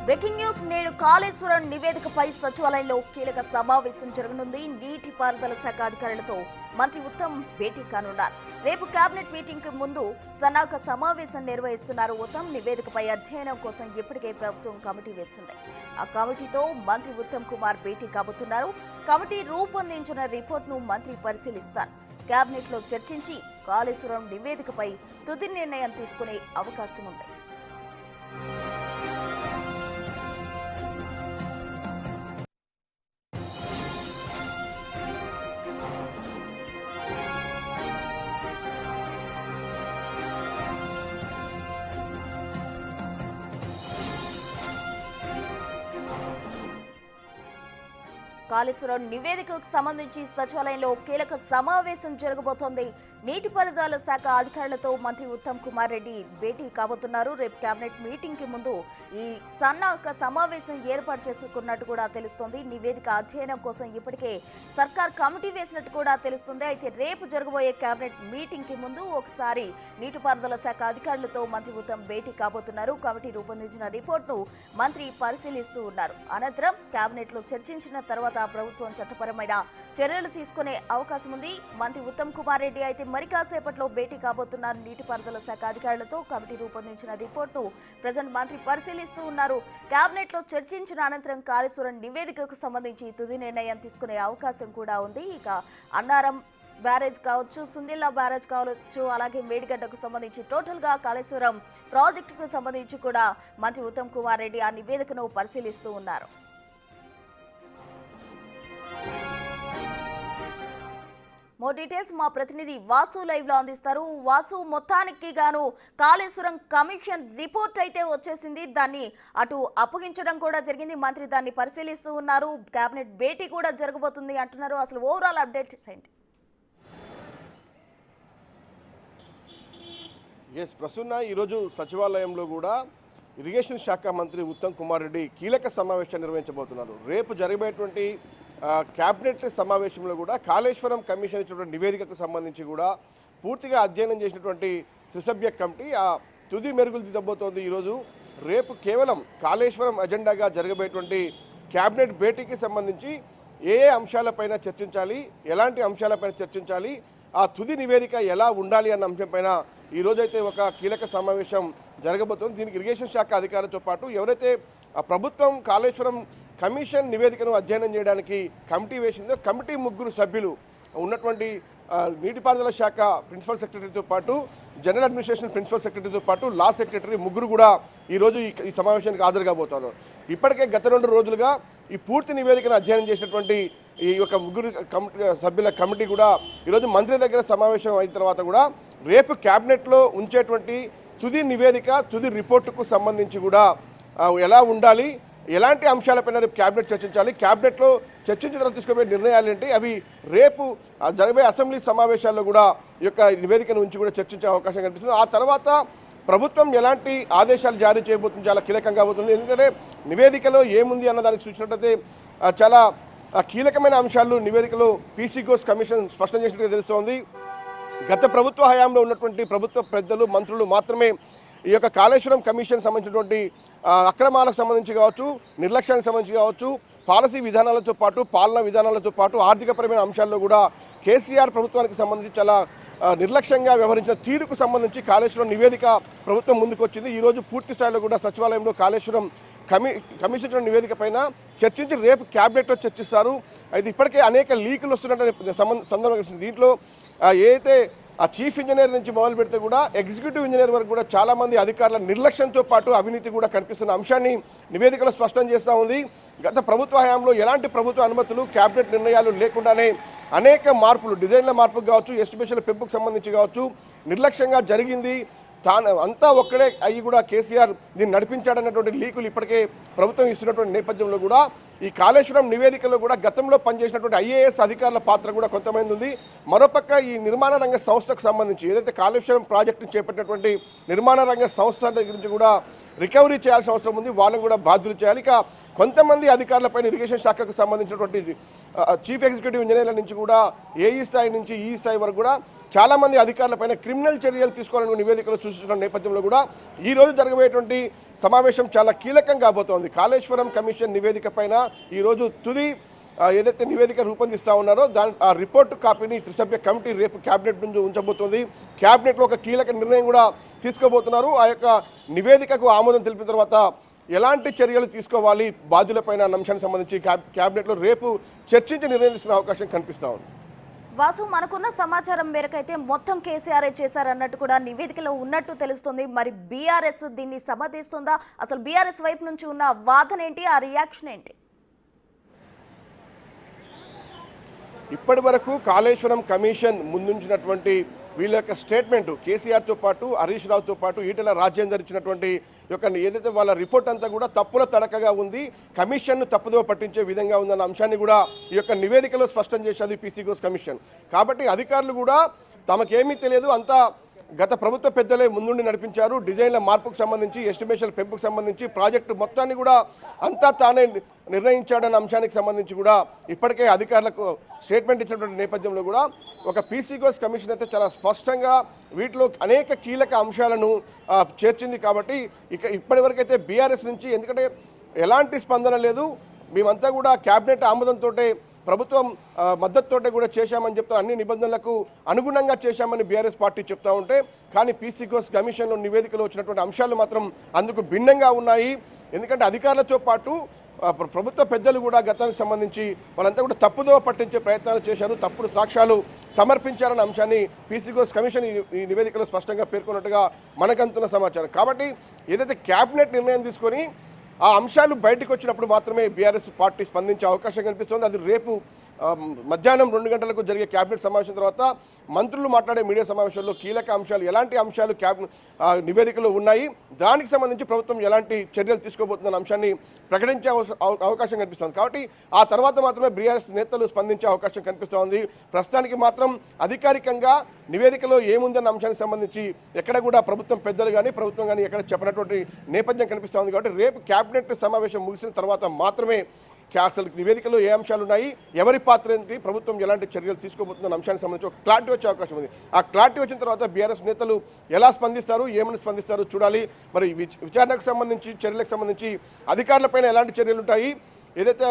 Breaking news నేడు కాళేశ్వరం నివేదికపై సచివాలయంలో కీలక సమావేశం జరగనుంది. నీటిపారుదల శాఖ అధికారులతో మంత్రి ఉత్తమ్ భేటీ కానున్నారు. రేపు కేబినెట్ మీటింగ్ కు ముందు సన్నాహక సమావేశం నిర్వహిస్తున్నారు. ఉత్తమ్ నివేదికపై అధ్యయనం కోసం ఇప్పటికే ప్రభుత్వం కమిటీ వేసింది. ఆ కమిటీతో మంత్రి ఉత్తమ్ కుమార్ భేటీ కాబోతున్నారు. కమిటీ రూపొందించిన రిపోర్ట్ను మంత్రి పరిశీలిస్తారు. కేబినెట్ లో చర్చించి కాళేశ్వరం నివేదికపై తుది నిర్ణయం తీసుకునే అవకాశం ఉంది. కాళేశ్వరం నివేదికకు సంబంధించి సచివాలయంలో కీలక సమావేశం జరగబోతోంది. నీటిపారుదల శాఖ అధికారులతో మంత్రి ఉత్తమ్ కుమార్ రెడ్డి భేటీ కాబోతున్నారు. రేపు కేబినెట్ మీటింగ్ కి ముందు ఈ సన్నాహక సమావేశం ఏర్పాటు చేసుకున్నట్టు కూడా తెలుస్తోంది. నివేదిక అధ్యయనం కోసం ఇప్పటికే సర్కార్ కమిటీ వేసినట్టు కూడా తెలుస్తుంది. అయితే రేపు జరగబోయే కేబినెట్ మీటింగ్ కి ముందు ఒకసారి నీటిపారుదల శాఖ అధికారులతో మంత్రి ఉత్తమ్ భేటీ కాబోతున్నారు. కమిటీ రూపొందించిన రిపోర్ట్ను మంత్రి పరిశీలిస్తూ ఉన్నారు. అనంతరం కేబినెట్ లో చర్చించిన తర్వాత ప్రభుత్వం చట్టపరమైన చర్యలు తీసుకునే అవకాశం ఉంది. మంత్రి ఉత్తమ్ కుమార్ రెడ్డి అయితే మరి కాసేపట్లో భేటీ కాబోతున్నారు. నీటిపారుదల శాఖ అధికారులతో కమిటీ రూపొందించిన రిపోర్టును ప్రజెంట్ మంత్రి పరిశీలిస్తూ ఉన్నారు. కేబినెట్ లో చర్చించిన అనంతరం కాళేశ్వరం నివేదికకు సంబంధించి తుది నిర్ణయం తీసుకునే అవకాశం కూడా ఉంది. ఇక అన్నారం బ్యారేజ్ కావచ్చు, సుందిల్లా బ్యారేజ్ కావచ్చు, అలాగే మేడిగడ్డకు సంబంధించి టోటల్ గా కాళేశ్వరం ప్రాజెక్టుకు సంబంధించి కూడా మంత్రి ఉత్తమ్ కుమార్ రెడ్డి ఆ నివేదికను పరిశీలిస్తూ ఉన్నారు. మోర్ డీటెయిల్స్ మా ప్రతినిధి వాసు లైవ్ లో అందిస్తారు. వాసు, మొత్తానికి గాను కాళేశ్వరం కమిషన్ రిపోర్ట్ అయితే వచ్చేసింది. దాన్ని అటు అప్పగించడం కూడా జరిగింది. మంత్రి దాన్ని పరిశీలిస్తూ ఉన్నారు. కేబినెట్ భేటీ కూడా జరగబోతుంది అంటున్నారు. అసలు ఓవరాల్ అప్డేట్ ఏంటి? ప్రసన్న, ఈరోజు సచివాలయంలో కూడా ఇరిగేషన్ శాఖ మంత్రి ఉత్తమ్ కుమార్ రెడ్డి కీలక సమావేశాన్ని నిర్వహించబోతున్నారు. రేపు జరిగేటువంటి క్యాబినెట్ సమావేశంలో కూడా కాళేశ్వరం కమిషన్ ఇచ్చినటువంటి నివేదికకు సంబంధించి కూడా పూర్తిగా అధ్యయనం చేసినటువంటి త్రిసభ్య కమిటీ ఆ తుది మెరుగులు దిద్దబోతోంది. ఈరోజు రేపు కేవలం కాళేశ్వరం అజెండాగా జరగబోయేటువంటి క్యాబినెట్ భేటీకి సంబంధించి ఏ అంశాలపైన చర్చించాలి, ఎలాంటి అంశాలపైన చర్చించాలి, ఆ తుది నివేదిక ఎలా ఉండాలి అన్న అంశంపైన ఈరోజైతే ఒక కీలక సమావేశం జరగబోతోంది. దీనికి ఇరిగేషన్ శాఖ అధికారులతో పాటు ఎవరైతే ప్రభుత్వం కాళేశ్వరం కమిషన్ నివేదికను అధ్యయనం చేయడానికి కమిటీ వేసిందో కమిటీ ముగ్గురు సభ్యులు ఉన్నటువంటి నీటిపారుదల శాఖ ప్రిన్సిపల్ సెక్రటరీతో పాటు జనరల్ అడ్మినిస్ట్రేషన్ ప్రిన్సిపల్ సెక్రటరీతో పాటు లా సెక్రటరీ ముగ్గురు కూడా ఈరోజు ఈ సమావేశానికి హాజరు కాబోతున్నారు. ఇప్పటికే గత 2 రోజులుగా ఈ పూర్తి నివేదికను అధ్యయనం చేసినటువంటి ఈ యొక్క ముగ్గురు సభ్యుల కమిటీ కూడా ఈరోజు మంత్రి దగ్గర సమావేశం అయిన తర్వాత కూడా రేపు క్యాబినెట్లో ఉంచేటువంటి తుది నివేదిక, తుది రిపోర్టుకు సంబంధించి కూడా ఎలా ఉండాలి, ఎలాంటి అంశాలపైన రేపు క్యాబినెట్ చర్చించాలి, క్యాబినెట్లో చర్చించిన తర్వాత తీసుకోబోయే నిర్ణయాలు ఏంటి, అవి రేపు జరగబోయే అసెంబ్లీ సమావేశాల్లో కూడా ఈ యొక్క నివేదిక నుంచి కూడా చర్చించే అవకాశం కనిపిస్తుంది. ఆ తర్వాత ప్రభుత్వం ఎలాంటి ఆదేశాలు జారీ చేయబోతుంది చాలా కీలకంగా అవుతుంది. ఎందుకంటే నివేదికలో ఏముంది అన్న దానికి చూసినట్లయితే చాలా కీలకమైన అంశాలు నివేదికలో పీసీ ఘోష్ కమిషన్ స్పష్టం చేసినట్టుగా తెలుస్తోంది. గత ప్రభుత్వ హయాంలో ఉన్నటువంటి ప్రభుత్వ పెద్దలు, మంత్రులు మాత్రమే ఈ యొక్క కాళేశ్వరం కమిషన్ సంబంధించినటువంటి అక్రమాలకు సంబంధించి కావచ్చు, నిర్లక్ష్యానికి సంబంధించి కావచ్చు, పాలసీ విధానాలతో పాటు పాలనా విధానాలతో పాటు ఆర్థికపరమైన అంశాల్లో కూడా కేసీఆర్ ప్రభుత్వానికి సంబంధించి చాలా నిర్లక్ష్యంగా వ్యవహరించిన తీరుకు సంబంధించి కాళేశ్వరం నివేదిక ప్రభుత్వం ముందుకు వచ్చింది. ఈరోజు పూర్తి స్థాయిలో కూడా సచివాలయంలో కాళేశ్వరం కమిషన్ నివేదిక పైన చర్చించి రేపు క్యాబినెట్లో చర్చిస్తారు. అయితే ఇప్పటికే అనేక లీకులు వస్తున్నట్టు సందర్భం. దీంట్లో ఏదైతే ఆ చీఫ్ ఇంజనీర్ నుంచి మొదలు పెడితే కూడా ఎగ్జిక్యూటివ్ ఇంజనీర్ వరకు కూడా చాలామంది అధికారుల నిర్లక్ష్యంతో పాటు అవినీతి కూడా కనిపిస్తున్న అంశాన్ని నివేదికలో స్పష్టం చేస్తూ ఉంది. గత ప్రభుత్వ హయాంలో ఎలాంటి ప్రభుత్వ అనుమతులు, క్యాబినెట్ నిర్ణయాలు లేకుండానే అనేక మార్పులు, డిజైన్ల మార్పుకు కావచ్చు, ఎస్టిమేషన్ల పెంపుకు సంబంధించి కావచ్చు నిర్లక్ష్యంగా జరిగింది. తాను అంతా ఒక్కడే అయ్యి కూడా కేసీఆర్ దీన్ని నడిపించాడన్నటువంటి లీకులు ఇప్పటికే ప్రభుత్వం ఇస్తున్నటువంటి నేపథ్యంలో కూడా ఈ కాళేశ్వరం నివేదికలో కూడా గతంలో పనిచేసినటువంటి ఐఏఎస్ అధికారుల పాత్ర కూడా కొంతమంది ఉంది. మరోపక్క ఈ నిర్మాణ రంగ సంస్థకు సంబంధించి ఏదైతే కాళేశ్వరం ప్రాజెక్టును చేపట్టినటువంటి నిర్మాణ రంగ సంస్థ గురించి కూడా రికవరీ చేయాల్సిన అవసరం ఉంది, వాళ్ళని కూడా బాధ్యులు చేయాలి. ఇక కొంతమంది అధికారులపైన ఇరిగేషన్ శాఖకు సంబంధించినటువంటి చీఫ్ ఎగ్జిక్యూటివ్ ఇంజనీర్ల నుంచి కూడా ఏఈ స్థాయి నుంచి ఈ స్థాయి వరకు కూడా చాలామంది అధికారులపైన క్రిమినల్ చర్యలు తీసుకోవాలని నివేదికలు సూచించిన నేపథ్యంలో కూడా ఈ రోజు జరగబోయేటువంటి సమావేశం చాలా కీలకం కాబోతోంది. కాళేశ్వరం కమిషన్ నివేదిక పైన ఈరోజు తుది ఏదైతే నివేదిక రూపొందిస్తూ ఉన్నారో ఆ రిపోర్టు కాపీని త్రిసభ్య కమిటీ రేపు క్యాబినెట్ నుంచి ఉంచబోతోంది. క్యాబినెట్లో ఒక కీలక నిర్ణయం కూడా తీసుకోబోతున్నారు. ఆ యొక్క నివేదికకు ఆమోదం తెలిపిన తర్వాత ఎలాంటి చర్యలు తీసుకోవాలి బాధ్యులపైన అన్న అంశానికి సంబంధించి క్యాబినెట్లో రేపు చర్చించి నిర్ణయం తీసుకునే అవకాశం కనిపిస్తూ ఉంది. వాసు, మనకున్న సమాచారం మేరకైతే మొత్తం కేసీఆర్ చేశారన్నట్టు కూడా నివేదికలో ఉన్నట్టు తెలుస్తుంది. మరి బీఆర్ఎస్ దీన్ని సమర్థిస్తుందా? అసలు బీఆర్ఎస్ వైపు నుంచి ఉన్న వాదన ఏంటి, ఆ రియాక్షన్ ఏంటి? ఇప్పటి వరకు కాళేశ్వరం కమిషన్ ముందుంచినటువంటి వీళ్ళ యొక్క స్టేట్మెంట్ కేసీఆర్తో పాటు హరీష్ రావుతో పాటు ఈటెల రాజేందర్ ఇచ్చినటువంటి యొక్క ఏదైతే వాళ్ళ రిపోర్ట్ అంతా కూడా తప్పుల తడకగా ఉంది, కమిషన్ను తప్పుదోవ పట్టించే విధంగా ఉందన్న అంశాన్ని కూడా ఈ యొక్క నివేదికలో స్పష్టం చేసేది పీసీ ఘోష్ కమిషన్. కాబట్టి అధికారులు కూడా తమకేమీ తెలియదు, అంతా గత ప్రభుత్వ పెద్దలే ముందుండి నడిపించారు. డిజైన్ల మార్పుకు సంబంధించి, ఎస్టిమేషన్ల పెంపుకు సంబంధించి, ప్రాజెక్టు మొత్తాన్ని కూడా అంతా తానే నిర్ణయించాడన్న అంశానికి సంబంధించి కూడా ఇప్పటికే అధికారులకు స్టేట్మెంట్ ఇచ్చినటువంటి నేపథ్యంలో కూడా ఒక పీసీ ఘోష్ కమిషన్ అయితే చాలా స్పష్టంగా వీటిలో అనేక కీలక అంశాలను చేర్చింది. కాబట్టి ఇప్పటివరకైతే బీఆర్ఎస్ నుంచి ఎందుకంటే ఎలాంటి స్పందన లేదు, మేమంతా కూడా క్యాబినెట్ ఆమోదంతో ప్రభుత్వం మద్దతుతోటే కూడా చేశామని చెప్తారు, అన్ని నిబంధనలకు అనుగుణంగా చేశామని బీఆర్ఎస్ పార్టీ చెప్తా ఉంటే, కానీ పీసీ ఘోష్ కమిషన్లో నివేదికలో వచ్చినటువంటి అంశాలు మాత్రం అందుకు భిన్నంగా ఉన్నాయి. ఎందుకంటే అధికారులతో పాటు ప్రభుత్వ పెద్దలు కూడా గతానికి సంబంధించి వాళ్ళంతా కూడా తప్పుదోవ పట్టించే ప్రయత్నాలు చేశారు, తప్పుడు సాక్ష్యాలు సమర్పించారన్న అంశాన్ని పీసీ ఘోష్ కమిషన్ ఈ నివేదికలో స్పష్టంగా పేర్కొన్నట్టుగా మనకంతున్న సమాచారం. కాబట్టి ఏదైతే క్యాబినెట్ నిర్ణయం తీసుకొని ఆ అంశాలు బయటకు వచ్చినప్పుడు మాత్రమే బీఆర్ఎస్ పార్టీ స్పందించే అవకాశం కనిపిస్తుంది. అది రేపు మధ్యాహ్నం 2 గంటలకు జరిగే క్యాబినెట్ సమావేశం తర్వాత మంత్రులు మాట్లాడే మీడియా సమావేశంలో కీలక అంశాలు ఎలాంటి అంశాలు నివేదికలో ఉన్నాయి, దానికి సంబంధించి ప్రభుత్వం ఎలాంటి చర్యలు తీసుకోబోతుందన్న అంశాన్ని ప్రకటించే అవకాశం కనిపిస్తుంది. కాబట్టి ఆ తర్వాత మాత్రమే బీఆర్ఎస్ నేతలు స్పందించే అవకాశం కనిపిస్తోంది. ప్రస్తుతానికి మాత్రం అధికారికంగా నివేదికలో ఏముందన్న అంశానికి సంబంధించి ఎక్కడ కూడా ప్రభుత్వం పెద్దలు కానీ ప్రభుత్వం కానీ ఎక్కడ చెప్పినటువంటి నేపథ్యం కనిపిస్తోంది. కాబట్టి రేపు క్యాబినెట్ సమావేశం ముగిసిన తర్వాత మాత్రమే అసలు నివేదికలో ఏ అంశాలు ఉన్నాయి, ఎవరి పాత్ర ఏంటి, ప్రభుత్వం ఎలాంటి చర్యలు తీసుకోబోతుందన్న అంశానికి సంబంధించి ఒక క్లారిటీ వచ్చే అవకాశం ఉంది. ఆ క్లారిటీ వచ్చిన తర్వాత బీఆర్ఎస్ నేతలు ఎలా స్పందిస్తారు, ఏమని స్పందిస్తారు చూడాలి. మరి విచారణకు సంబంధించి, చర్యలకు సంబంధించి అధికారులపైన ఎలాంటి చర్యలు ఉంటాయి, ఏదైతే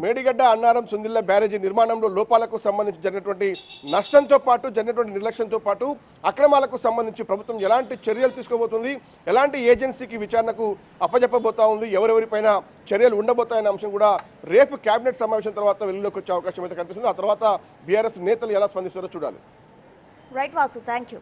మేడిగడ్డ అన్నారం సుందిల్ల బ్యారేజీ నిర్మాణంలో లోపాలకు సంబంధించి జరిగినటువంటి నష్టంతో పాటు జరిగినటువంటి నిర్లక్ష్యంతో పాటు అక్రమాలకు సంబంధించి ప్రభుత్వం ఎలాంటి చర్యలు తీసుకోబోతుంది, ఎలాంటి ఏజెన్సీకి విచారణకు అప్పజెప్పబోతా ఉంది, ఎవరెవరిపైన చర్యలు ఉండబోతాయన్న అంశం కూడా రేపు కేబినెట్ సమావేశం తర్వాత వెలుగులోకి వచ్చే అవకాశం అయితే కనిపిస్తుంది. ఆ తర్వాత బీఆర్ఎస్ నేతలు ఎలా స్పందిస్తారో చూడాలి. Right Vasu, thank you.